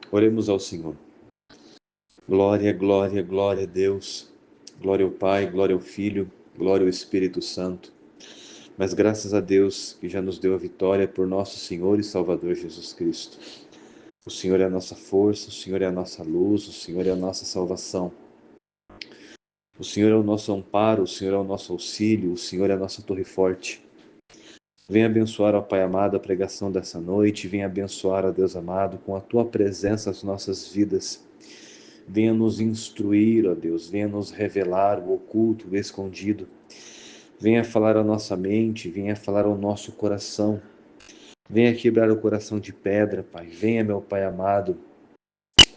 Oremos ao Senhor. Glória, glória, glória a Deus. Glória ao Pai, glória ao Filho, glória ao Espírito Santo. Mas graças a Deus que já nos deu a vitória por nosso Senhor e Salvador Jesus Cristo. O Senhor é a nossa força, o Senhor é a nossa luz, o Senhor é a nossa salvação. O Senhor é o nosso amparo, o Senhor é o nosso auxílio, o Senhor é a nossa torre forte. Venha abençoar, ó Pai amado, a pregação dessa noite, venha abençoar, ó Deus amado, com a Tua presença as nossas vidas. Venha nos instruir, ó Deus, venha nos revelar o oculto, o escondido. Venha falar à nossa mente, venha falar ao nosso coração. Venha quebrar o coração de pedra, Pai. Venha, meu Pai amado,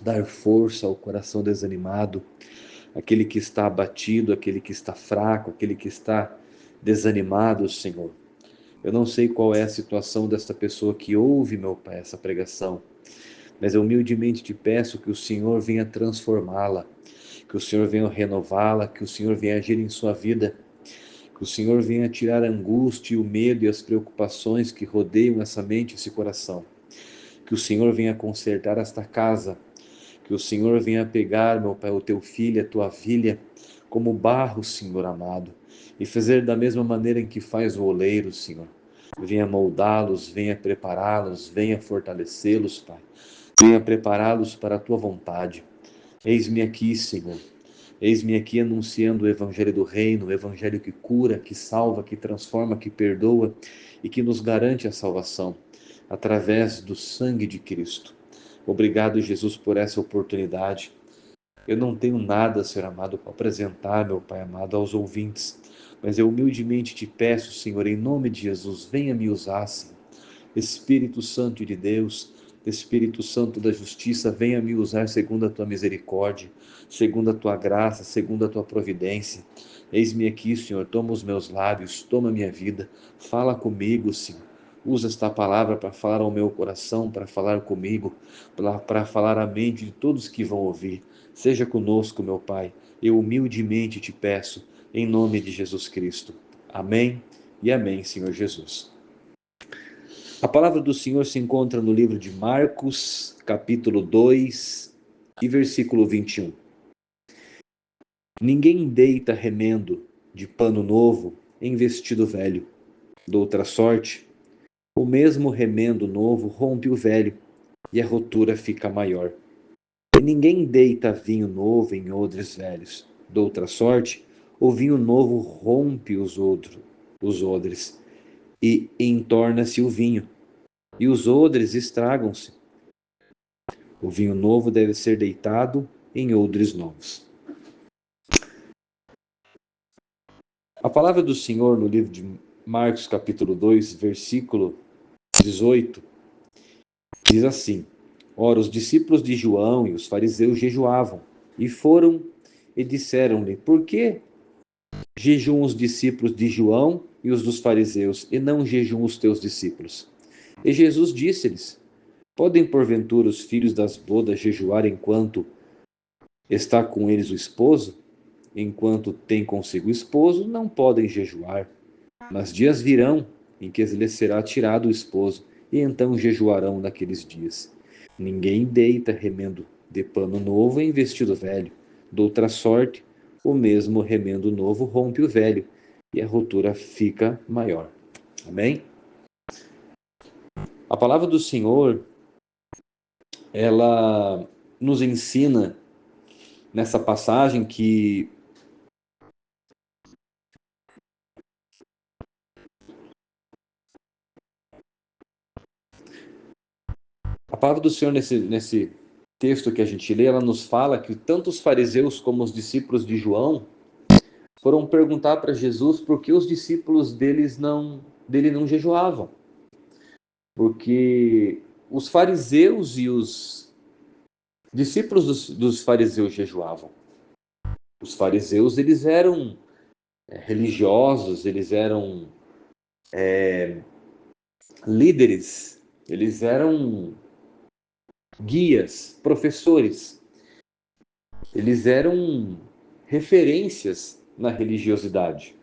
dar força ao coração desanimado, aquele que está abatido, aquele que está fraco, aquele que está desanimado, Senhor. Eu não sei qual é a situação desta pessoa que ouve, meu Pai, essa pregação, mas eu humildemente te peço que o Senhor venha transformá-la, que o Senhor venha renová-la, que o Senhor venha agir em sua vida, que o Senhor venha tirar a angústia, o medo e as preocupações que rodeiam essa mente e esse coração, que o Senhor venha consertar esta casa, que o Senhor venha pegar, meu Pai, o teu filho, a tua filha, como barro, Senhor amado, e fazer da mesma maneira em que faz o oleiro, Senhor. Venha moldá-los, venha prepará-los, venha fortalecê-los, Pai. Venha prepará-los para a tua vontade. Eis-me aqui, Senhor. Eis-me aqui anunciando o Evangelho do Reino, o Evangelho que cura, que salva, que transforma, que perdoa e que nos garante a salvação através do sangue de Cristo. Obrigado, Jesus, por essa oportunidade. Eu não tenho nada, Senhor amado, para apresentar, meu Pai amado, aos ouvintes, mas eu humildemente te peço, Senhor, em nome de Jesus, venha me usar, Senhor. Espírito Santo de Deus, Espírito Santo da Justiça, venha me usar segundo a tua misericórdia, segundo a tua graça, segundo a tua providência. Eis-me aqui, Senhor, toma os meus lábios, toma a minha vida, fala comigo, Senhor. Usa esta palavra para falar ao meu coração, para falar comigo, para falar à mente de todos que vão ouvir. Seja conosco, meu Pai. Eu humildemente te peço, em nome de Jesus Cristo. Amém e amém, Senhor Jesus. A palavra do Senhor se encontra no livro de Marcos, capítulo 2 e versículo 21. Ninguém deita remendo de pano novo em vestido velho. Doutra sorte, o mesmo remendo novo rompe o velho e a rotura fica maior. E ninguém deita vinho novo em odres velhos. Doutra sorte, o vinho novo rompe os odres, e entorna-se o vinho, e os odres estragam-se. O vinho novo deve ser deitado em odres novos. A palavra do Senhor no livro de Marcos, capítulo 2, versículo 18, diz assim: Ora, os discípulos de João e os fariseus jejuavam, e foram e disseram-lhe: Por que jejuam os discípulos de João e os dos fariseus, e não jejuam os teus discípulos? E Jesus disse-lhes: Podem porventura os filhos das bodas jejuar enquanto está com eles o esposo? Enquanto tem consigo o esposo, não podem jejuar. Mas dias virão em que lhes será tirado o esposo, e então jejuarão naqueles dias. Ninguém deita remendo de pano novo em vestido velho. Doutra sorte, o mesmo remendo novo rompe o velho, e a rotura fica maior. Amém? A palavra do Senhor, ela nos ensina nessa passagem que a palavra do Senhor nesse texto que a gente lê, ela nos fala que tanto os fariseus como os discípulos de João foram perguntar para Jesus por que os discípulos dele não jejuavam. Porque os fariseus e os discípulos dos fariseus jejuavam. Os fariseus, eles eram religiosos, eles eram líderes, eles eram guias, professores, eles eram referências na religiosidade.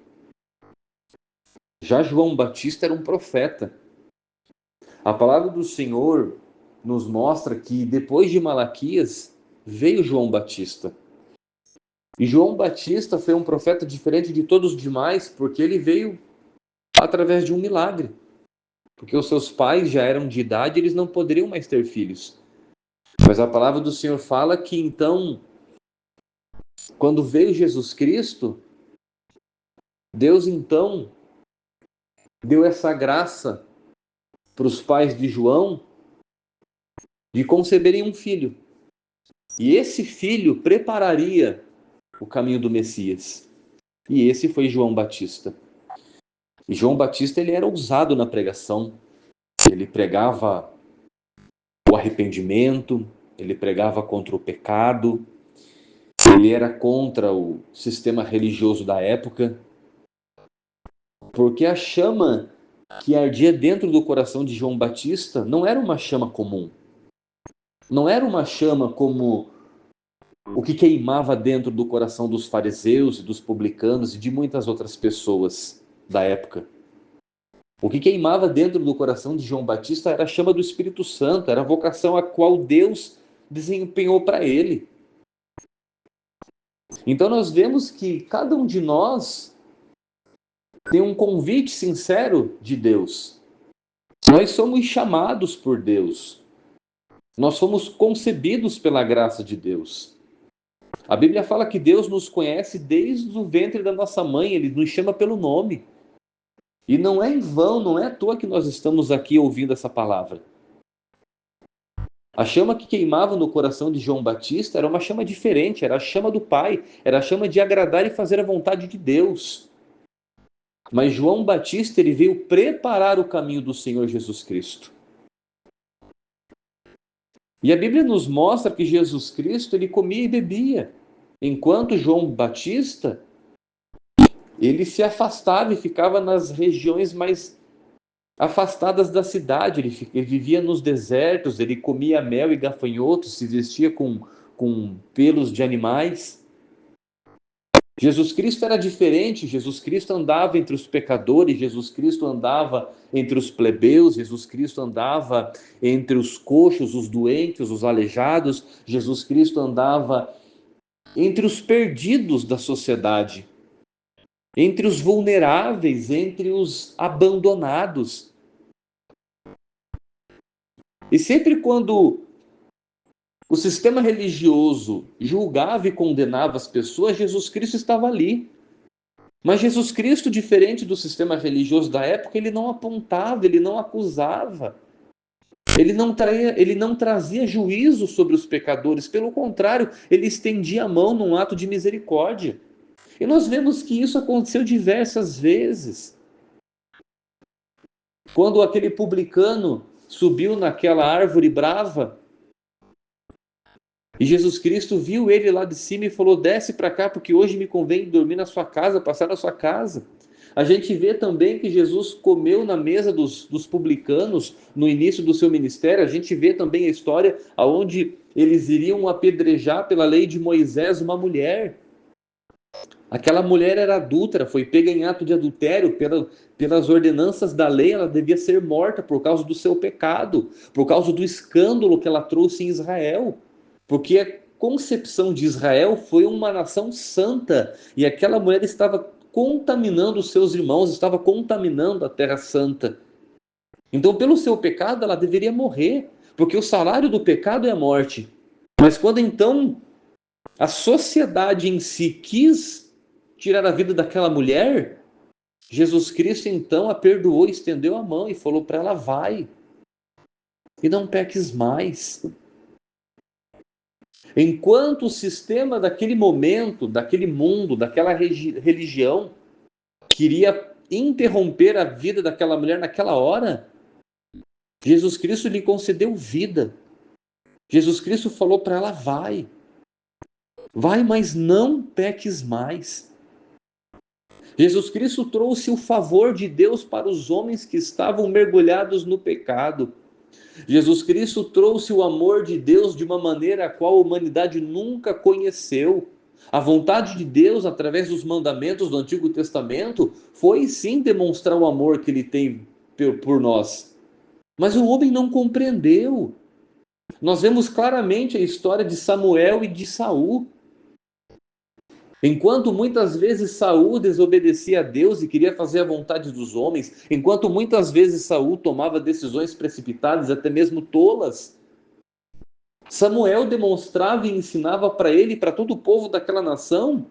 Já João Batista era um profeta. A palavra do Senhor nos mostra que depois de Malaquias veio João Batista. E João Batista foi um profeta diferente de todos os demais, porque ele veio através de um milagre. Porque os seus pais já eram de idade, eles não poderiam mais ter filhos. Mas a palavra do Senhor fala que então, quando veio Jesus Cristo, Deus então deu essa graça para os pais de João de conceberem um filho. E esse filho prepararia o caminho do Messias. E esse foi João Batista. E João Batista, ele era ousado na pregação. Ele pregava o arrependimento, ele pregava contra o pecado, ele era contra o sistema religioso da época, porque a chama que ardia dentro do coração de João Batista não era uma chama comum. Não era uma chama como o que queimava dentro do coração dos fariseus e dos publicanos e de muitas outras pessoas da época. O que queimava dentro do coração de João Batista era a chama do Espírito Santo, era a vocação a qual Deus desempenhou para ele. Então nós vemos que cada um de nós tem um convite sincero de Deus. Nós somos chamados por Deus. Nós fomos concebidos pela graça de Deus. A Bíblia fala que Deus nos conhece desde o ventre da nossa mãe, Ele nos chama pelo nome. E não é em vão, não é à toa que nós estamos aqui ouvindo essa palavra. A chama que queimava no coração de João Batista era uma chama diferente, era a chama do Pai, era a chama de agradar e fazer a vontade de Deus. Mas João Batista, ele veio preparar o caminho do Senhor Jesus Cristo. E a Bíblia nos mostra que Jesus Cristo, ele comia e bebia, enquanto João Batista, ele se afastava e ficava nas regiões mais afastadas da cidade. Ele vivia nos desertos, ele comia mel e gafanhotos, se vestia com pelos de animais. Jesus Cristo era diferente, Jesus Cristo andava entre os pecadores, Jesus Cristo andava entre os plebeus, Jesus Cristo andava entre os coxos, os doentes, os aleijados, Jesus Cristo andava entre os perdidos da sociedade, entre os vulneráveis, entre os abandonados. E sempre quando o sistema religioso julgava e condenava as pessoas, Jesus Cristo estava ali. Mas Jesus Cristo, diferente do sistema religioso da época, ele não apontava, ele não acusava, ele não trazia juízo sobre os pecadores, pelo contrário, ele estendia a mão num ato de misericórdia. E nós vemos que isso aconteceu diversas vezes. Quando aquele publicano subiu naquela árvore brava, e Jesus Cristo viu ele lá de cima e falou: desce para cá, porque hoje me convém dormir na sua casa, passar na sua casa. A gente vê também que Jesus comeu na mesa dos publicanos no início do seu ministério. A gente vê também a história onde eles iriam apedrejar pela lei de Moisés uma mulher. Aquela mulher era adúltera, foi pega em ato de adultério, pelas ordenanças da lei, ela devia ser morta por causa do seu pecado, por causa do escândalo que ela trouxe em Israel. Porque a concepção de Israel foi uma nação santa, e aquela mulher estava contaminando os seus irmãos, estava contaminando a terra santa. Então, pelo seu pecado, ela deveria morrer, porque o salário do pecado é a morte. Mas quando então a sociedade em si quis tirar a vida daquela mulher, Jesus Cristo então a perdoou, estendeu a mão e falou para ela: vai, e não peques mais. Enquanto o sistema daquele momento, daquele mundo, daquela religião, queria interromper a vida daquela mulher naquela hora, Jesus Cristo lhe concedeu vida. Jesus Cristo falou para ela: vai, vai, mas não peques mais. Jesus Cristo trouxe o favor de Deus para os homens que estavam mergulhados no pecado. Jesus Cristo trouxe o amor de Deus de uma maneira a qual a humanidade nunca conheceu. A vontade de Deus, através dos mandamentos do Antigo Testamento, foi sim demonstrar o amor que Ele tem por nós. Mas o homem não compreendeu. Nós vemos claramente a história de Samuel e de Saul. Enquanto muitas vezes Saul desobedecia a Deus e queria fazer a vontade dos homens, enquanto muitas vezes Saul tomava decisões precipitadas, até mesmo tolas, Samuel demonstrava e ensinava para ele e para todo o povo daquela nação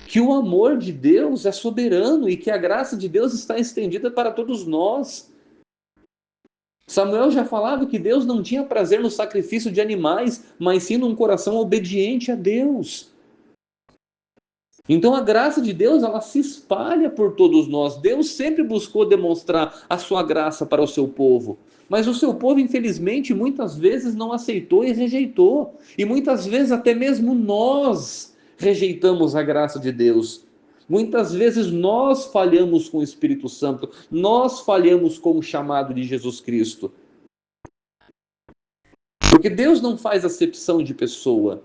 que o amor de Deus é soberano e que a graça de Deus está estendida para todos nós. Samuel já falava que Deus não tinha prazer no sacrifício de animais, mas sim num coração obediente a Deus. Então a graça de Deus, ela se espalha por todos nós. Deus sempre buscou demonstrar a sua graça para o seu povo. Mas o seu povo, infelizmente, muitas vezes não aceitou e rejeitou. E muitas vezes até mesmo nós rejeitamos a graça de Deus. Muitas vezes nós falhamos com o Espírito Santo. Nós falhamos com o chamado de Jesus Cristo. Porque Deus não faz acepção de pessoa.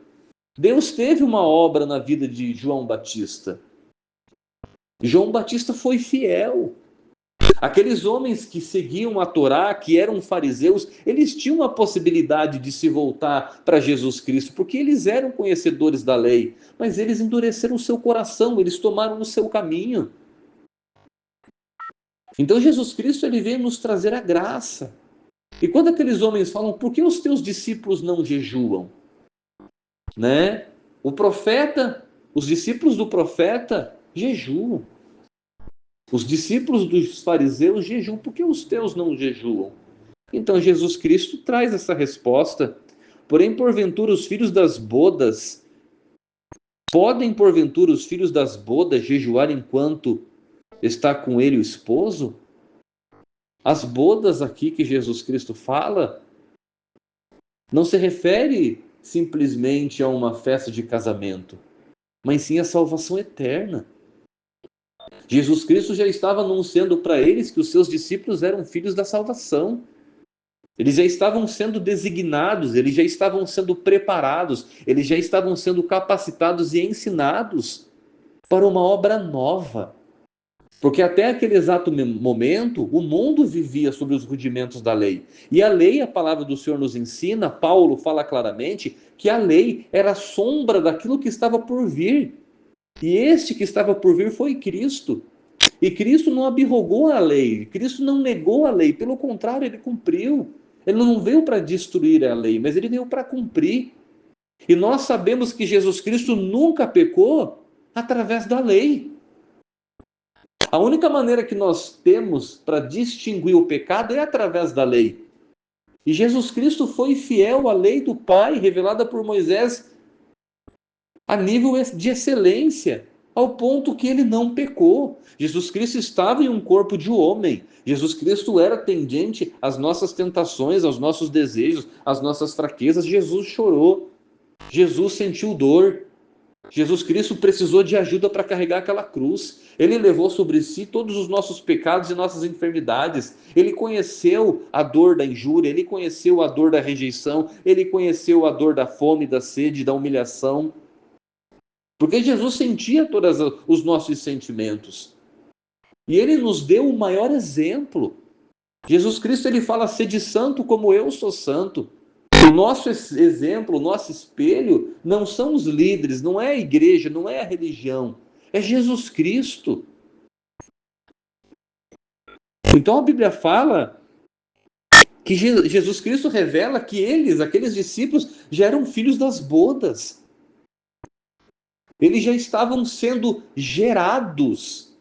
Deus teve uma obra na vida de João Batista. João Batista foi fiel. Aqueles homens que seguiam a Torá, que eram fariseus, eles tinham a possibilidade de se voltar para Jesus Cristo, porque eles eram conhecedores da lei, mas eles endureceram o seu coração, eles tomaram o seu caminho. Então Jesus Cristo, ele veio nos trazer a graça. E quando aqueles homens falam, por que os teus discípulos não jejuam? Né? O profeta, os discípulos do profeta jejuam. Os discípulos dos fariseus jejuam, por que os teus não jejuam? Então Jesus Cristo traz essa resposta. Porém, porventura, os filhos das bodas, podem porventura os filhos das bodas jejuar enquanto está com ele o esposo? As bodas aqui que Jesus Cristo fala, não se refere simplesmente a uma festa de casamento, mas sim a salvação eterna. Jesus Cristo já estava anunciando para eles que os seus discípulos eram filhos da salvação. Eles já estavam sendo designados, eles já estavam sendo preparados, eles já estavam sendo capacitados e ensinados para uma obra nova. Porque até aquele exato momento, o mundo vivia sobre os rudimentos da lei. E a lei, a palavra do Senhor nos ensina, Paulo fala claramente, que a lei era a sombra daquilo que estava por vir. E este que estava por vir foi Cristo. E Cristo não abrogou a lei, Cristo não negou a lei, pelo contrário, ele cumpriu. Ele não veio para destruir a lei, mas ele veio para cumprir. E nós sabemos que Jesus Cristo nunca pecou através da lei. A única maneira que nós temos para distinguir o pecado é através da lei. E Jesus Cristo foi fiel à lei do Pai, revelada por Moisés, a nível de excelência, ao ponto que ele não pecou. Jesus Cristo estava em um corpo de homem. Jesus Cristo era tendente às nossas tentações, aos nossos desejos, às nossas fraquezas. Jesus chorou. Jesus sentiu dor. Jesus Cristo precisou de ajuda para carregar aquela cruz. Ele levou sobre si todos os nossos pecados e nossas enfermidades. Ele conheceu a dor da injúria, ele conheceu a dor da rejeição, ele conheceu a dor da fome, da sede, da humilhação. Porque Jesus sentia todos os nossos sentimentos. E ele nos deu o maior exemplo. Jesus Cristo, ele fala, sede santo como eu sou santo. O nosso exemplo, o nosso espelho, não são os líderes, não é a igreja, não é a religião. É Jesus Cristo. Então a Bíblia fala que Jesus Cristo revela que eles, aqueles discípulos, já eram filhos das bodas. Eles já estavam sendo gerados.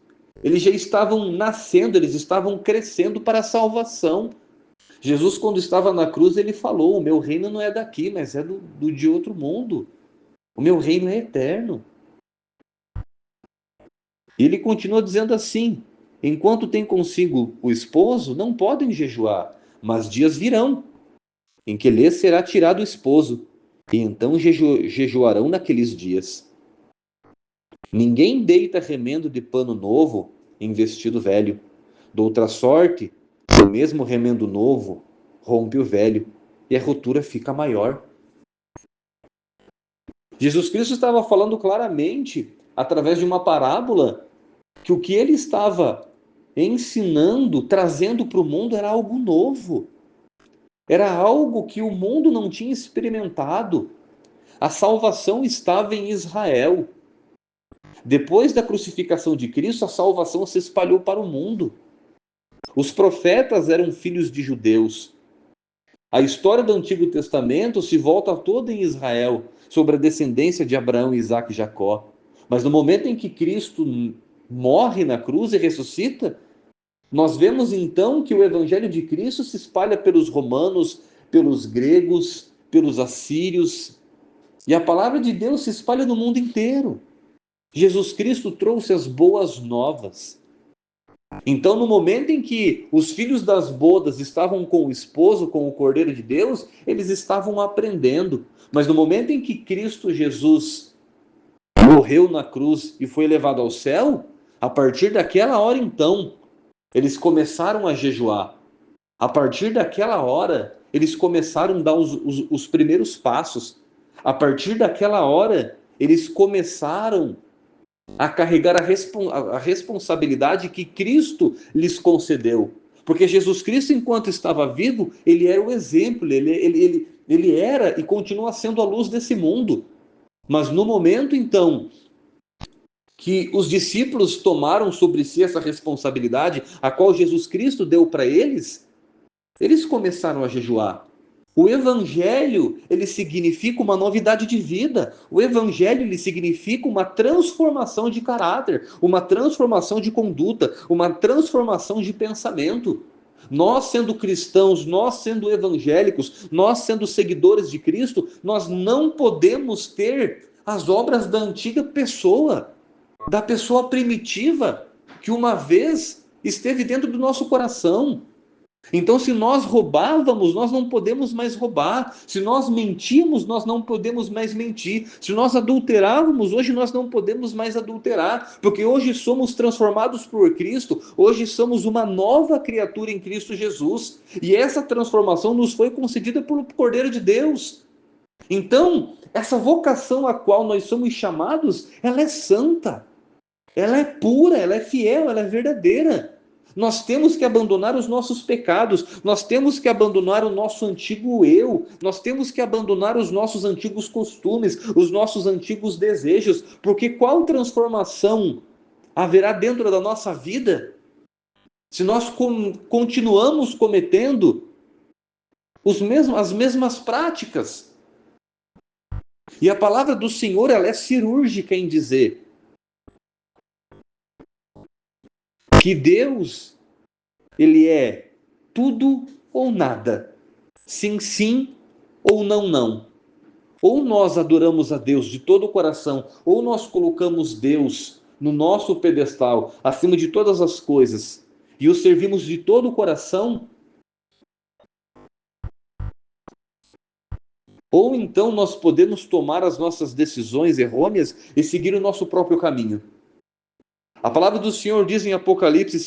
Eles já estavam nascendo, eles estavam crescendo para a salvação. Jesus, quando estava na cruz, ele falou, o meu reino não é daqui, mas é de outro mundo. O meu reino é eterno. E ele continua dizendo assim, enquanto tem consigo o esposo, não podem jejuar, mas dias virão, em que lhes será tirado o esposo, e então jejuarão naqueles dias. Ninguém deita remendo de pano novo em vestido velho. De outra sorte, o mesmo remendo novo rompe o velho, e a ruptura fica maior. Jesus Cristo estava falando claramente, através de uma parábola, que o que ele estava ensinando, trazendo para o mundo, era algo novo. Era algo que o mundo não tinha experimentado. A salvação estava em Israel. Depois da crucificação de Cristo, a salvação se espalhou para o mundo. Os profetas eram filhos de judeus. A história do Antigo Testamento se volta toda em Israel, sobre a descendência de Abraão, Isaque e Jacó. Mas no momento em que Cristo morre na cruz e ressuscita, nós vemos então que o evangelho de Cristo se espalha pelos romanos, pelos gregos, pelos assírios, e a palavra de Deus se espalha no mundo inteiro. Jesus Cristo trouxe as boas novas. Então, no momento em que os filhos das bodas estavam com o esposo, com o Cordeiro de Deus, eles estavam aprendendo. Mas no momento em que Cristo Jesus morreu na cruz e foi levado ao céu, a partir daquela hora então, eles começaram a jejuar. A partir daquela hora, eles começaram a dar os primeiros passos. A partir daquela hora, eles começaram a carregar a responsabilidade que Cristo lhes concedeu. Porque Jesus Cristo, enquanto estava vivo, ele era o exemplo, ele era e continua sendo a luz desse mundo. Mas no momento, então, que os discípulos tomaram sobre si essa responsabilidade, a qual Jesus Cristo deu para eles, eles começaram a jejuar. O evangelho, ele significa uma novidade de vida. O evangelho, ele significa uma transformação de caráter, uma transformação de conduta, uma transformação de pensamento. Nós sendo cristãos, nós sendo evangélicos, nós sendo seguidores de Cristo, nós não podemos ter as obras da antiga pessoa, da pessoa primitiva que uma vez esteve dentro do nosso coração. Então, se nós roubávamos, nós não podemos mais roubar. Se nós mentíamos, nós não podemos mais mentir. Se nós adulterávamos, hoje nós não podemos mais adulterar, porque hoje somos transformados por Cristo, hoje somos uma nova criatura em Cristo Jesus. E essa transformação nos foi concedida pelo Cordeiro de Deus. Então, essa vocação a qual nós somos chamados, ela é santa, ela é pura, ela é fiel, ela é verdadeira. Nós temos que abandonar os nossos pecados, nós temos que abandonar o nosso antigo eu, nós temos que abandonar os nossos antigos costumes, os nossos antigos desejos, porque qual transformação haverá dentro da nossa vida se nós continuamos cometendo as mesmas práticas? E a palavra do Senhor, ela é cirúrgica em dizer que Deus, ele é tudo ou nada, sim, sim ou não, não. Ou nós adoramos a Deus de todo o coração, ou nós colocamos Deus no nosso pedestal, acima de todas as coisas, e o servimos de todo o coração, ou então nós podemos tomar as nossas decisões errôneas e seguir o nosso próprio caminho. A palavra do Senhor diz em Apocalipse: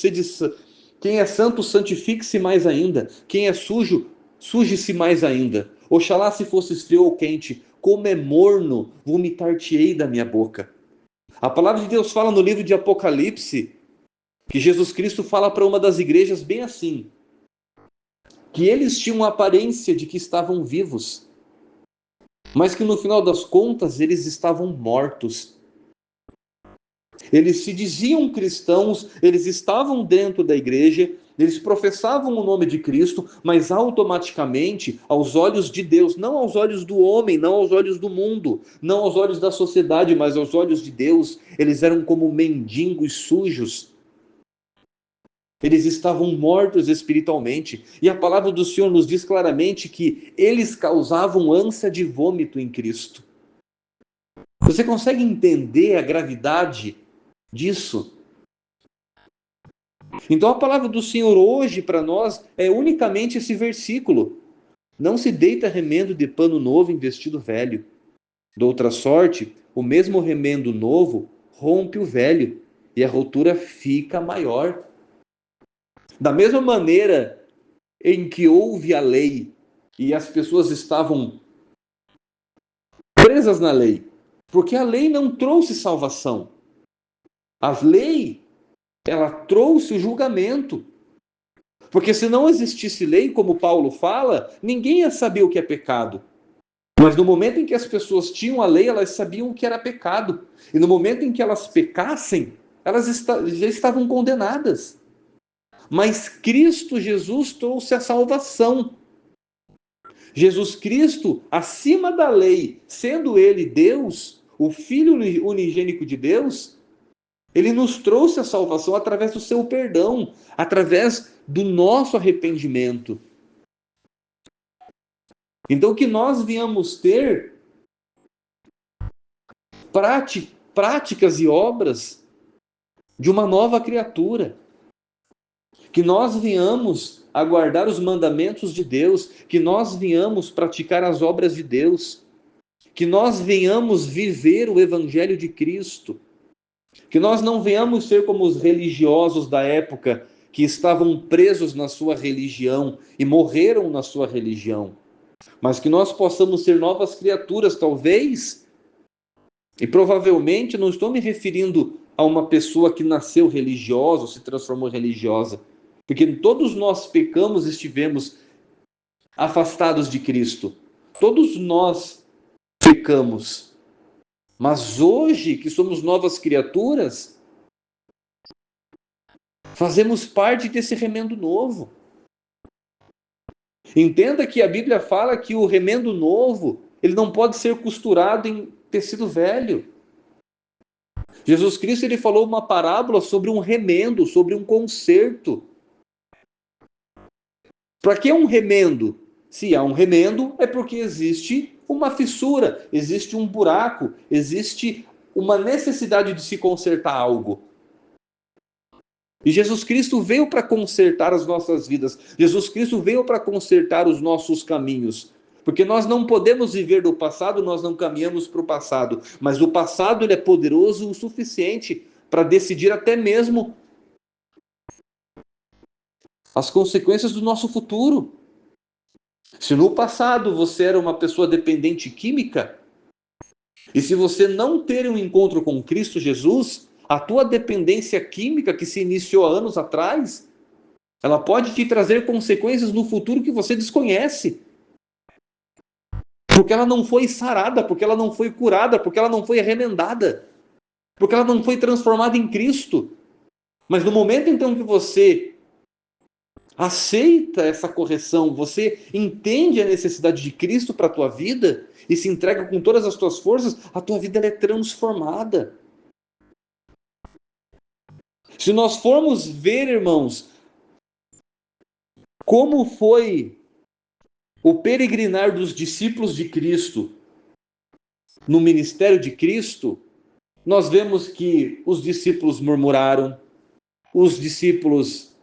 quem é santo, santifique-se mais ainda. Quem é sujo, suje-se mais ainda. Oxalá se fosse frio ou quente, como é morno, vomitar-te-ei da minha boca. A palavra de Deus fala no livro de Apocalipse, que Jesus Cristo fala para uma das igrejas bem assim, que eles tinham a aparência de que estavam vivos, mas que no final das contas eles estavam mortos. Eles se diziam cristãos, eles estavam dentro da igreja, eles professavam o nome de Cristo, mas automaticamente, aos olhos de Deus, não aos olhos do homem, não aos olhos do mundo, não aos olhos da sociedade, mas aos olhos de Deus, eles eram como mendigos sujos. Eles estavam mortos espiritualmente. E a palavra do Senhor nos diz claramente que eles causavam ânsia de vômito em Cristo. Você consegue entender a gravidade disso? Então a palavra do Senhor hoje para nós é unicamente esse versículo: não se deita remendo de pano novo em vestido velho. De outra sorte, o mesmo remendo novo rompe o velho e a rotura fica maior. Da mesma maneira em que houve a lei e as pessoas estavam presas na lei, porque a lei não trouxe salvação. A lei, ela trouxe o julgamento. Porque se não existisse lei, como Paulo fala, ninguém ia saber o que é pecado. Mas no momento em que as pessoas tinham a lei, elas sabiam o que era pecado. E no momento em que elas pecassem, elas já estavam condenadas. Mas Cristo Jesus trouxe a salvação. Jesus Cristo, acima da lei, sendo ele Deus, o Filho unigênico de Deus, ele nos trouxe a salvação através do seu perdão, através do nosso arrependimento. Então, que nós venhamos ter práticas e obras de uma nova criatura. Que nós venhamos a guardar os mandamentos de Deus, que nós venhamos praticar as obras de Deus, que nós venhamos viver o Evangelho de Cristo, que nós não venhamos ser como os religiosos da época que estavam presos na sua religião e morreram na sua religião, mas que nós possamos ser novas criaturas, talvez, e provavelmente não estou me referindo a uma pessoa que nasceu religiosa, ou se transformou religiosa, porque todos nós pecamos e estivemos afastados de Cristo. Todos nós pecamos. Mas hoje, que somos novas criaturas, fazemos parte desse remendo novo. Entenda que a Bíblia fala que o remendo novo, ele não pode ser costurado em tecido velho. Jesus Cristo, ele falou uma parábola sobre um remendo, sobre um conserto. Para que um remendo? Se há um remendo, é porque existe uma fissura, existe um buraco, existe uma necessidade de se consertar algo. E Jesus Cristo veio para consertar as nossas vidas. Jesus Cristo veio para consertar os nossos caminhos. Porque nós não podemos viver do passado, nós não caminhamos para o passado. Mas o passado, ele é poderoso o suficiente para decidir até mesmo as consequências do nosso futuro. Se no passado você era uma pessoa dependente química, e se você não ter um encontro com Cristo Jesus, a tua dependência química que se iniciou há anos atrás, ela pode te trazer consequências no futuro que você desconhece. Porque ela não foi sarada, porque ela não foi curada, porque ela não foi remendada, porque ela não foi transformada em Cristo. Mas no momento então que você aceita essa correção, você entende a necessidade de Cristo para a tua vida e se entrega com todas as tuas forças, a tua vida é transformada. Se nós formos ver, irmãos, como foi o peregrinar dos discípulos de Cristo no ministério de Cristo, nós vemos que os discípulos murmuraram, os discípulos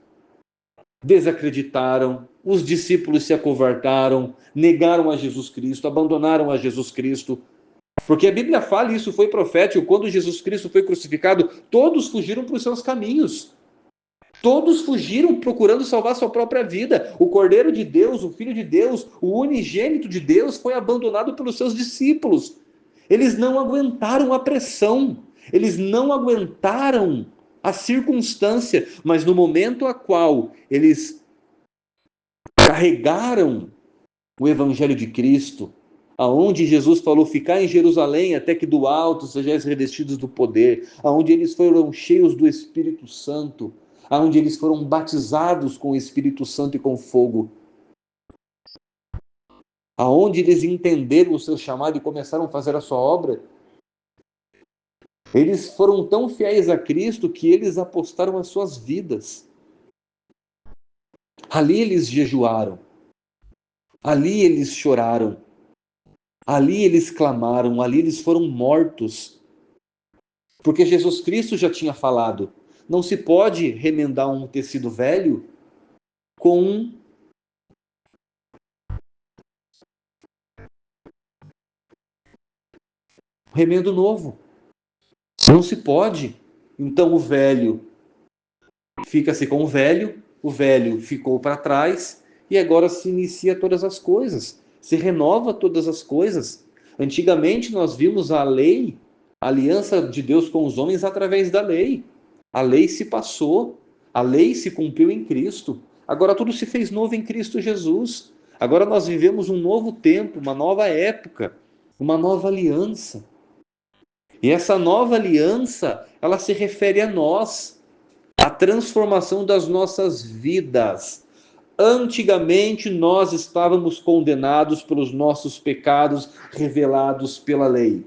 desacreditaram, os discípulos se acovardaram, negaram a Jesus Cristo, abandonaram a Jesus Cristo. Porque a Bíblia fala, e isso foi profético, quando Jesus Cristo foi crucificado, todos fugiram para os seus caminhos. Todos fugiram procurando salvar sua própria vida. O Cordeiro de Deus, o Filho de Deus, o unigênito de Deus foi abandonado pelos seus discípulos. Eles não aguentaram a pressão, eles não aguentaram a circunstância, mas no momento a qual eles carregaram o Evangelho de Cristo, aonde Jesus falou, ficar em Jerusalém até que do alto sejais revestidos do poder, aonde eles foram cheios do Espírito Santo, aonde eles foram batizados com o Espírito Santo e com fogo, aonde eles entenderam o seu chamado e começaram a fazer a sua obra, eles foram tão fiéis a Cristo que eles apostaram as suas vidas. Ali eles jejuaram, ali eles choraram, ali eles clamaram, ali eles foram mortos. Porque Jesus Cristo já tinha falado, não se pode remendar um tecido velho com um remendo novo. Não se pode. Então o velho fica-se com o velho ficou para trás e agora se inicia todas as coisas, se renova todas as coisas. Antigamente nós vimos a lei, a aliança de Deus com os homens através da lei. A lei se passou, a lei se cumpriu em Cristo. Agora tudo se fez novo em Cristo Jesus. Agora nós vivemos um novo tempo, uma nova época, uma nova aliança. E essa nova aliança, ela se refere a nós, a transformação das nossas vidas. Antigamente nós estávamos condenados pelos nossos pecados revelados pela lei.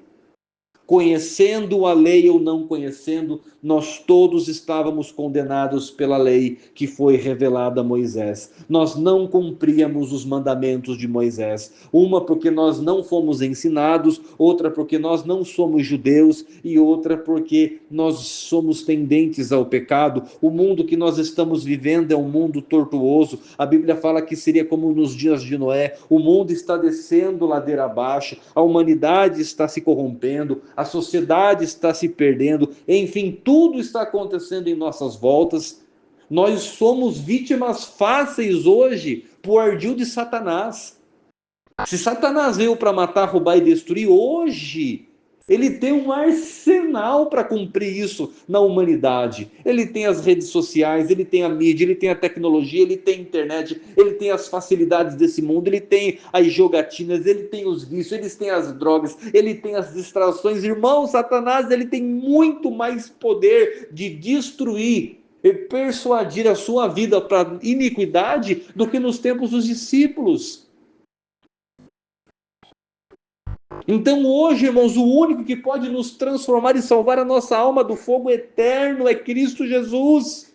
Conhecendo a lei ou não conhecendo, nós todos estávamos condenados pela lei que foi revelada a Moisés. Nós não cumpríamos os mandamentos de Moisés. Uma porque nós não fomos ensinados, outra porque nós não somos judeus e outra porque nós somos tendentes ao pecado. O mundo que nós estamos vivendo é um mundo tortuoso. A Bíblia fala que seria como nos dias de Noé. O mundo está descendo ladeira abaixo, a humanidade está se corrompendo, a sociedade está se perdendo, enfim, tudo está acontecendo em nossas voltas. Nós somos vítimas fáceis hoje por ardil de Satanás. Se Satanás veio para matar, roubar e destruir, hoje ele tem um arsenal para cumprir isso na humanidade. Ele tem as redes sociais, ele tem a mídia, ele tem a tecnologia, ele tem a internet, ele tem as facilidades desse mundo, ele tem as jogatinas, ele tem os vícios, ele tem as drogas, ele tem as distrações. Irmão, Satanás, ele tem muito mais poder de destruir e persuadir a sua vida para iniquidade do que nos tempos dos discípulos. Então hoje, irmãos, o único que pode nos transformar e salvar a nossa alma do fogo eterno é Cristo Jesus.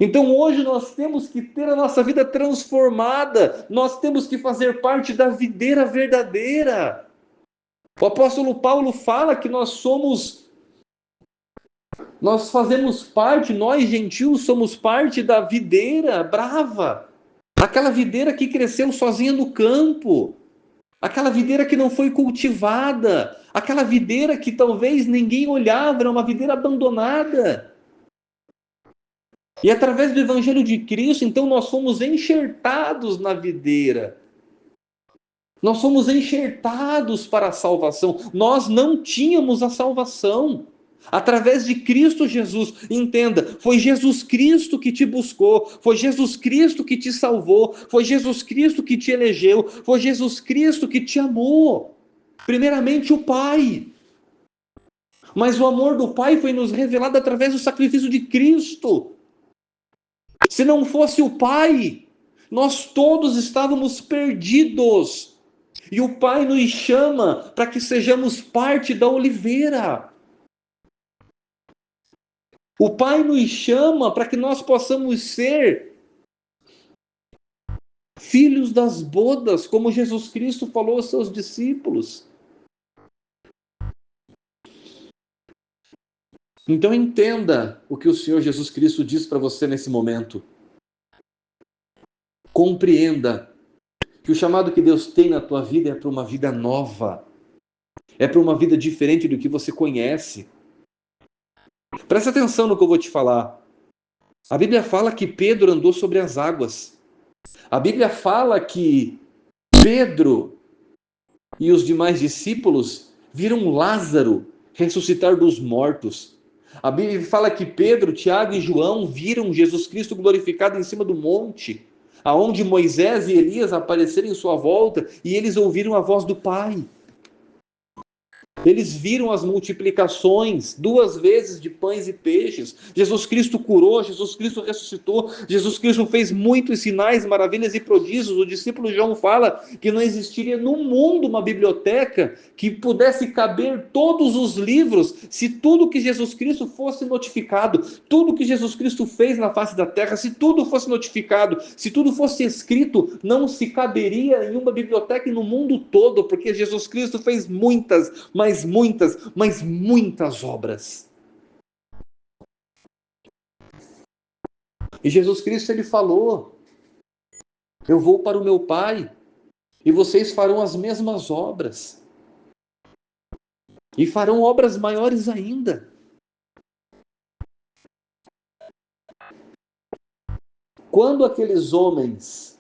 Então hoje nós temos que ter a nossa vida transformada, nós temos que fazer parte da videira verdadeira. O apóstolo Paulo fala que nós fazemos parte, nós gentios somos parte da videira brava, aquela videira que cresceu sozinha no campo. Aquela videira que não foi cultivada, aquela videira que talvez ninguém olhava, era uma videira abandonada. E através do Evangelho de Cristo, então nós fomos enxertados na videira. Nós fomos enxertados para a salvação. Nós não tínhamos a salvação. Através de Cristo Jesus, entenda, foi Jesus Cristo que te buscou, foi Jesus Cristo que te salvou, foi Jesus Cristo que te elegeu, foi Jesus Cristo que te amou. Primeiramente o Pai. Mas o amor do Pai foi nos revelado através do sacrifício de Cristo. Se não fosse o Pai, nós todos estávamos perdidos. E o Pai nos chama para que sejamos parte da oliveira. O Pai nos chama para que nós possamos ser filhos das bodas, como Jesus Cristo falou aos seus discípulos. Então entenda o que o Senhor Jesus Cristo diz para você nesse momento. Compreenda que o chamado que Deus tem na tua vida é para uma vida nova. É para uma vida diferente do que você conhece. Presta atenção no que eu vou te falar. A Bíblia fala que Pedro andou sobre as águas. A Bíblia fala que Pedro e os demais discípulos viram Lázaro ressuscitar dos mortos. A Bíblia fala que Pedro, Tiago e João viram Jesus Cristo glorificado em cima do monte, aonde Moisés e Elias apareceram em sua volta e eles ouviram a voz do Pai. Eles viram as multiplicações 2 vezes de pães e peixes. Jesus Cristo curou, Jesus Cristo ressuscitou, Jesus Cristo fez muitos sinais, maravilhas e prodígios. O discípulo João fala que não existiria no mundo uma biblioteca que pudesse caber todos os livros se tudo que Jesus Cristo fosse notificado, tudo que Jesus Cristo fez na face da terra, se tudo fosse notificado, se tudo fosse escrito, não se caberia em uma biblioteca no mundo todo, porque Jesus Cristo fez muitas obras. E Jesus Cristo, ele falou: eu vou para o meu Pai e vocês farão as mesmas obras. E farão obras maiores ainda. Quando aqueles homens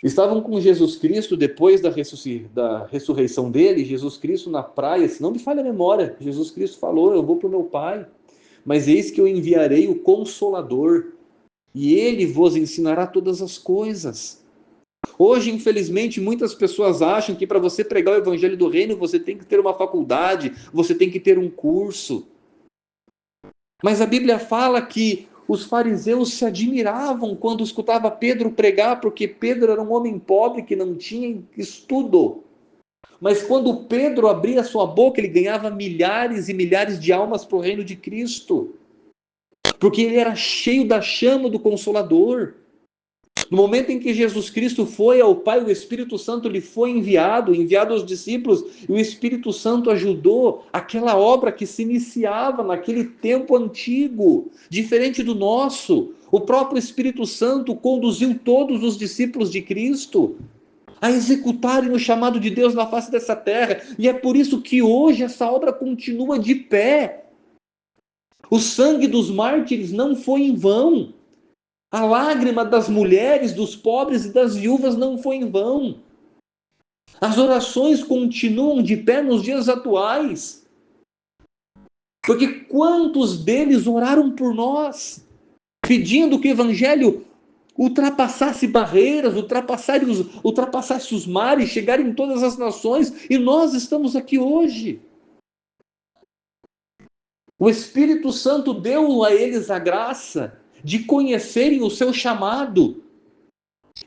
estavam com Jesus Cristo depois da ressurreição dele, Jesus Cristo na praia, se não me falha a memória, Jesus Cristo falou: eu vou para o meu Pai. mas eis que eu enviarei o Consolador, e ele vos ensinará todas as coisas. Hoje, infelizmente, muitas pessoas acham que para você pregar o evangelho do reino, você tem que ter uma faculdade, você tem que ter um curso. Mas a Bíblia fala que os fariseus se admiravam quando escutava Pedro pregar, porque Pedro era um homem pobre que não tinha estudo. Mas quando Pedro abria sua boca, ele ganhava milhares e milhares de almas para o reino de Cristo, porque ele era cheio da chama do Consolador. No momento em que Jesus Cristo foi ao Pai, o Espírito Santo lhe foi enviado aos discípulos, e o Espírito Santo ajudou aquela obra que se iniciava naquele tempo antigo, diferente do nosso. O próprio Espírito Santo conduziu todos os discípulos de Cristo a executarem o chamado de Deus na face dessa terra, e é por isso que hoje essa obra continua de pé. O sangue dos mártires não foi em vão. A lágrima das mulheres, dos pobres e das viúvas não foi em vão. As orações continuam de pé nos dias atuais. Porque quantos deles oraram por nós, pedindo que o evangelho ultrapassasse barreiras, ultrapassasse os mares, chegar em todas as nações, e nós estamos aqui hoje. O Espírito Santo deu a eles a graça de conhecerem o seu chamado.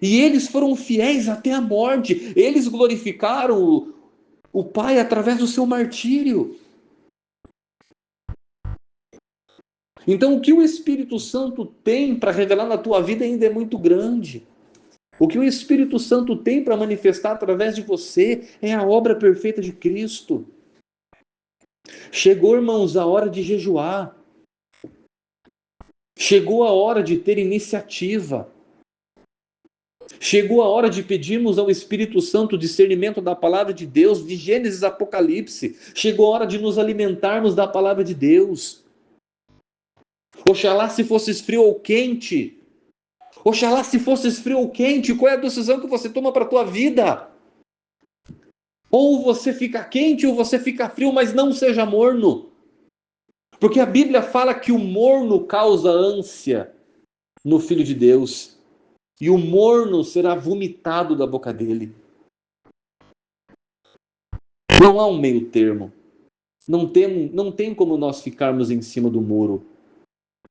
E eles foram fiéis até a morte. Eles glorificaram o Pai através do seu martírio. Então, o que o Espírito Santo tem para revelar na tua vida ainda é muito grande. O que o Espírito Santo tem para manifestar através de você é a obra perfeita de Cristo. Chegou, irmãos, a hora de jejuar. Chegou a hora de ter iniciativa. Chegou a hora de pedirmos ao Espírito Santo discernimento da palavra de Deus, de Gênesis a Apocalipse. Chegou a hora de nos alimentarmos da palavra de Deus. Oxalá se fosses frio ou quente. Oxalá se fosses frio ou quente. Qual é a decisão que você toma para a tua vida? Ou você fica quente ou você fica frio, mas não seja morno. Porque a Bíblia fala que o morno causa ânsia no Filho de Deus. E o morno será vomitado da boca dele. Não há um meio termo. Não tem como nós ficarmos em cima do muro.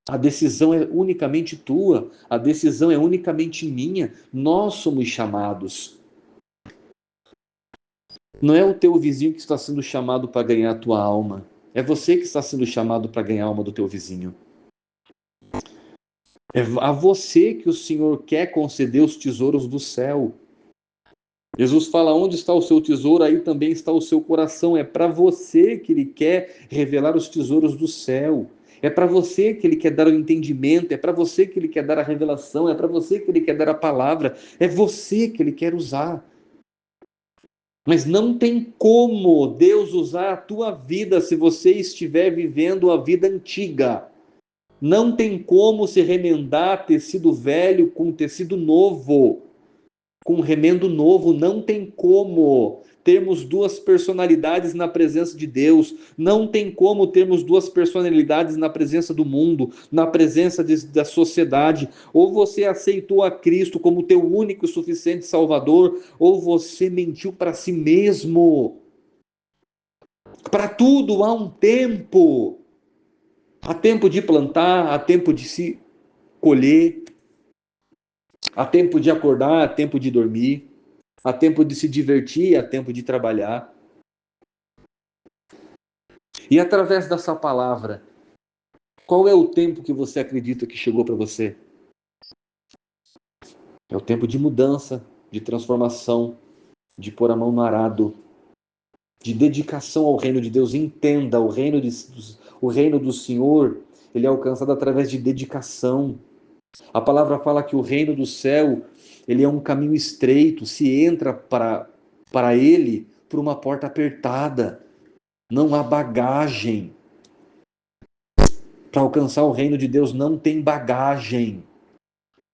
A decisão é unicamente tua. A decisão é unicamente minha. Nós somos chamados. Não é o teu vizinho que está sendo chamado para ganhar a tua alma. É você que está sendo chamado para ganhar a alma do teu vizinho. É a você que o Senhor quer conceder os tesouros do céu. Jesus fala: onde está o seu tesouro, aí também está o seu coração. É para você que Ele quer revelar os tesouros do céu. É para você que Ele quer dar o entendimento. É para você que Ele quer dar a revelação. É para você que Ele quer dar a palavra. É você que Ele quer usar. Mas não tem como Deus usar a tua vida se você estiver vivendo a vida antiga. Não tem como se remendar tecido velho com tecido novo. Com remendo novo, não tem como termos duas personalidades na presença de Deus, não tem como termos duas personalidades na presença do mundo, na presença da sociedade. Ou você aceitou a Cristo como teu único e suficiente Salvador, ou você mentiu para si mesmo. Para tudo há um tempo. Há tempo de plantar, há tempo de se colher, há tempo de acordar, há tempo de dormir. Há tempo de se divertir, há tempo de trabalhar. E através dessa palavra, qual é o tempo que você acredita que chegou para você? É o tempo de mudança, de transformação, de pôr a mão no arado, de dedicação ao reino de Deus. Entenda, o reino do Senhor, ele é alcançado através de dedicação. A palavra fala que o reino do céu, ele é um caminho estreito, se entra para ele por uma porta apertada. Não há bagagem. Para alcançar o reino de Deus não tem bagagem.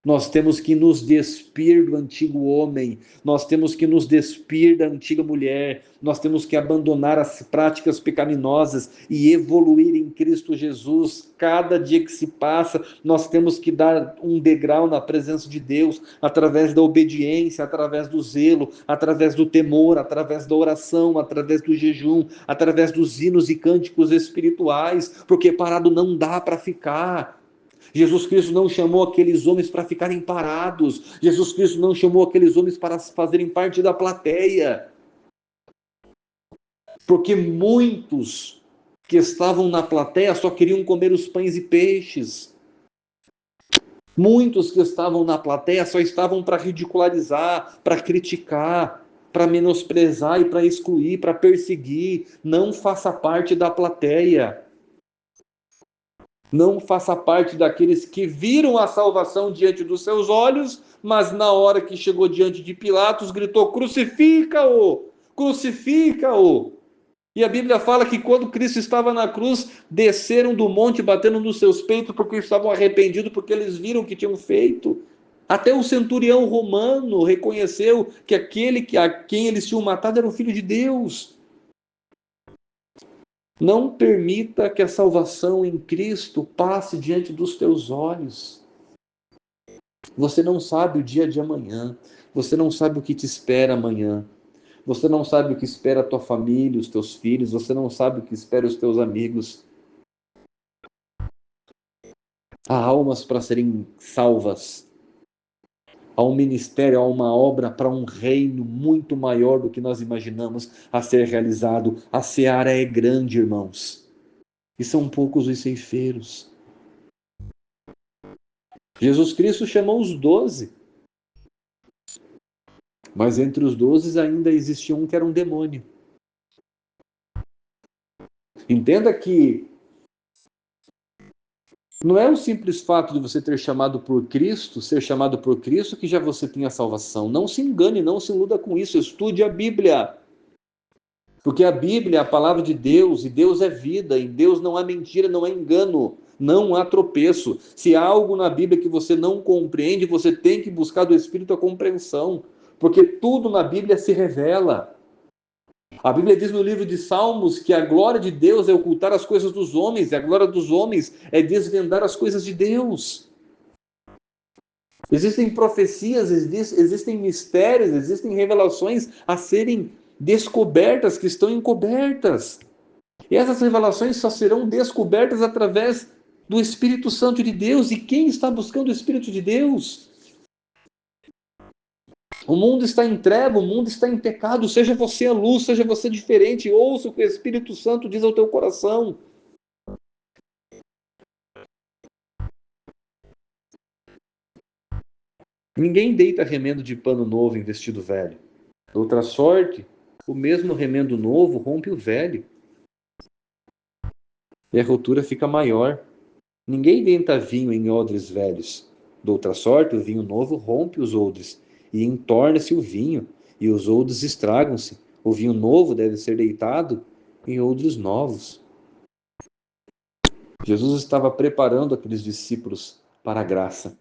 Nós temos que nos despir do antigo homem, nós temos que nos despir da antiga mulher, nós temos que abandonar as práticas pecaminosas e evoluir em Cristo Jesus. Cada dia que se passa, nós temos que dar um degrau na presença de Deus, através da obediência, através do zelo, através do temor, através da oração, através do jejum, através dos hinos e cânticos espirituais, porque parado não dá para ficar. Jesus Cristo não chamou aqueles homens para ficarem parados. Jesus Cristo não chamou aqueles homens para fazerem parte da plateia. Porque muitos que estavam na plateia só queriam comer os pães e peixes. Muitos que estavam na plateia só estavam para ridicularizar, para criticar, para menosprezar e para excluir, para perseguir. Não faça parte da plateia. Não faça parte daqueles que viram a salvação diante dos seus olhos, mas na hora que chegou diante de Pilatos, gritou: crucifica-o! Crucifica-o! E a Bíblia fala que quando Cristo estava na cruz, desceram do monte batendo nos seus peitos porque estavam arrependidos, porque eles viram o que tinham feito. Até o centurião romano reconheceu que aquele a quem eles tinham matado era o Filho de Deus. Não permita que a salvação em Cristo passe diante dos teus olhos. Você não sabe o dia de amanhã. Você não sabe o que te espera amanhã. Você não sabe o que espera a tua família, os teus filhos. Você não sabe o que espera os teus amigos. Há almas para serem salvas. Há um ministério, há uma obra para um reino muito maior do que nós imaginamos a ser realizado. A seara é grande, irmãos. E são poucos os ceifeiros. Jesus Cristo chamou os 12. Mas entre os 12 ainda existia um que era um demônio. Entenda que não é o simples fato de você ter chamado por Cristo, ser chamado por Cristo, que já você tem a salvação. Não se engane, não se iluda com isso. Estude a Bíblia. Porque a Bíblia é a palavra de Deus, e Deus é vida, e Deus não há mentira, não há engano, não há tropeço. Se há algo na Bíblia que você não compreende, você tem que buscar do Espírito a compreensão. Porque tudo na Bíblia se revela. A Bíblia diz no livro de Salmos que a glória de Deus é ocultar as coisas dos homens, e a glória dos homens é desvendar as coisas de Deus. Existem profecias, existem mistérios, existem revelações a serem descobertas, que estão encobertas. E essas revelações só serão descobertas através do Espírito Santo de Deus. E quem está buscando o Espírito de Deus? O mundo está em treva, o mundo está em pecado. Seja você a luz, seja você diferente. Ouça o que o Espírito Santo diz ao teu coração. Ninguém deita remendo de pano novo em vestido velho. Outra sorte, o mesmo remendo novo rompe o velho. E a rotura fica maior. Ninguém deita vinho em odres velhos. Doutra sorte, o vinho novo rompe os odres, e entorna-se o vinho, e os odres estragam-se. O vinho novo deve ser deitado em odres novos. Jesus estava preparando aqueles discípulos para a graça.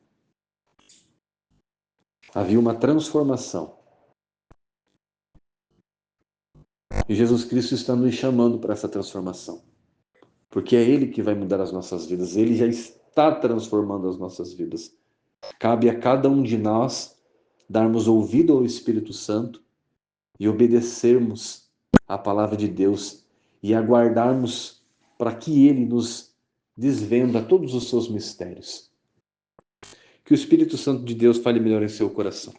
Havia uma transformação. E Jesus Cristo está nos chamando para essa transformação. Porque é Ele que vai mudar as nossas vidas. Ele já está transformando as nossas vidas. Cabe a cada um de nós darmos ouvido ao Espírito Santo e obedecermos à palavra de Deus e aguardarmos para que Ele nos desvenda todos os seus mistérios. Que o Espírito Santo de Deus fale melhor em seu coração.